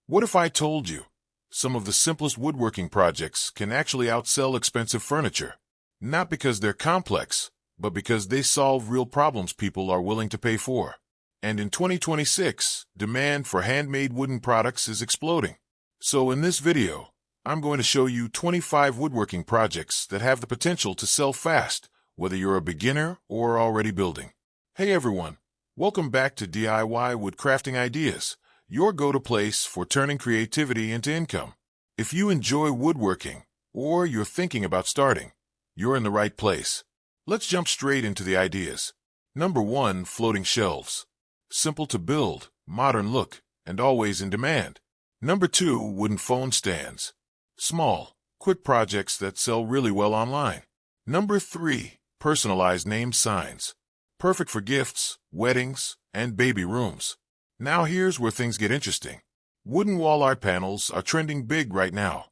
What if I told you some of the simplest woodworking projects can actually outsell expensive furniture? Not because they're complex, but because they solve real problems people are willing to pay for. And in 2026, demand for handmade wooden products is exploding. So in this video, I'm going to show you 25 woodworking projects that have the potential to sell fast, whether you're a beginner or already building. Hey everyone, welcome back to DIY Woodcrafting Ideas, your go-to place for turning creativity into income. If you enjoy woodworking, or you're thinking about starting, you're in the right place. Let's jump straight into the ideas. Number 1, floating shelves. Simple to build, modern look, and always in demand. Number 2, wooden phone stands. Small, quick projects that sell really well online. Number 3, personalized name signs. Perfect for gifts, weddings, and baby rooms. Now here's where things get interesting. Wooden wall art panels are trending big right now,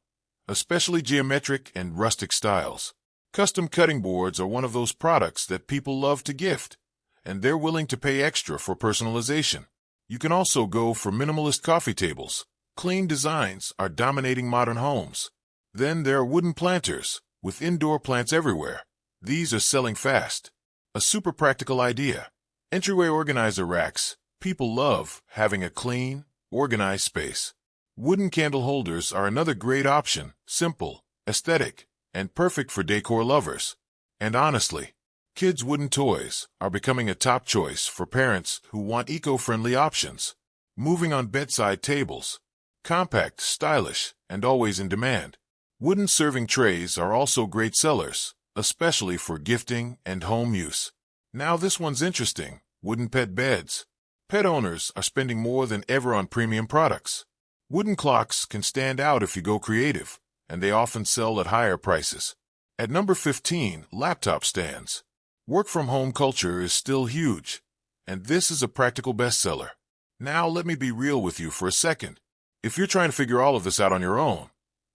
especially geometric and rustic styles. Custom cutting boards are one of those products that people love to gift, and they're willing to pay extra for personalization. You can also go for minimalist coffee tables. Clean designs are dominating modern homes. Then there are wooden planters, with indoor plants everywhere. These are selling fast. A super practical idea. Entryway organizer racks. People love having a clean, organized space. Wooden candle holders are another great option, simple, aesthetic, and perfect for decor lovers. And honestly, kids' wooden toys are becoming a top choice for parents who want eco-friendly options. Moving on, bedside tables. Compact, stylish, and always in demand. Wooden serving trays are also great sellers, especially for gifting and home use. Now this one's interesting. Wooden pet beds. Pet owners are spending more than ever on premium products. Wooden clocks can stand out if you go creative, and they often sell at higher prices. At number 15, laptop stands. Work-from-home culture is still huge, and this is a practical bestseller. Now let me be real with you for a second. If you're trying to figure all of this out on your own,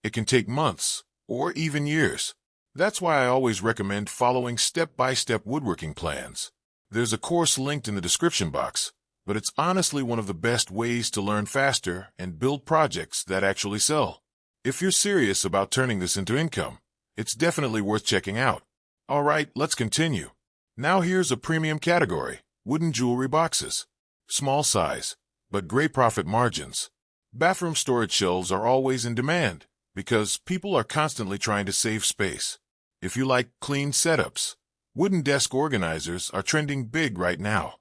it can take months or even years. That's why I always recommend following step-by-step woodworking plans. There's a course linked in the description box, but it's honestly one of the best ways to learn faster and build projects that actually sell. If you're serious about turning this into income, it's definitely worth checking out. All right, let's continue. Now here's a premium category, wooden jewelry boxes. Small size, but great profit margins. Bathroom storage shelves are always in demand because people are constantly trying to save space. If you like clean setups, wooden desk organizers are trending big right now.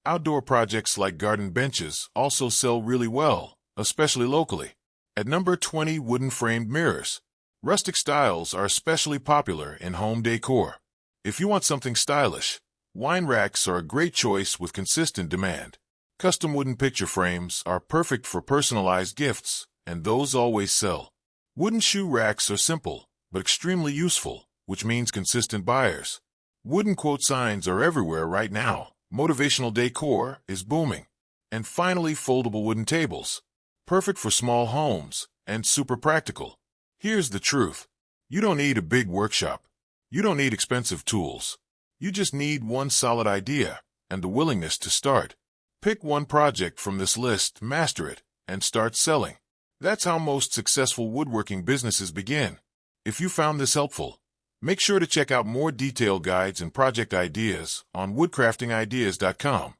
Outdoor projects like garden benches also sell really well, especially locally. At number 20, wooden framed mirrors. Rustic styles are especially popular in home decor. If you want something stylish, wine racks are a great choice with consistent demand. Custom wooden picture frames are perfect for personalized gifts, and those always sell. Wooden shoe racks are simple, but extremely useful, which means consistent buyers. Wooden quote signs are everywhere right now. Motivational decor is booming. And finally, foldable wooden tables. Perfect for small homes and super practical. Here's the truth. You don't need a big workshop. You don't need expensive tools. You just need one solid idea and the willingness to start. Pick one project from this list, master it, and start selling. That's how most successful woodworking businesses begin. If you found this helpful, make sure to check out more detailed guides and project ideas on woodcraftingideas.com,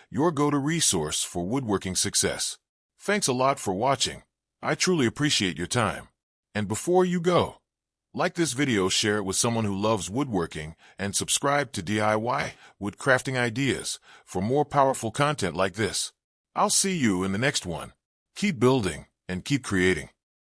your go-to resource for woodworking success. Thanks a lot for watching. I truly appreciate your time. And before you go, like this video, share it with someone who loves woodworking, and subscribe to DIY Woodcrafting Ideas for more powerful content like this. I'll see you in the next one. Keep building and keep creating.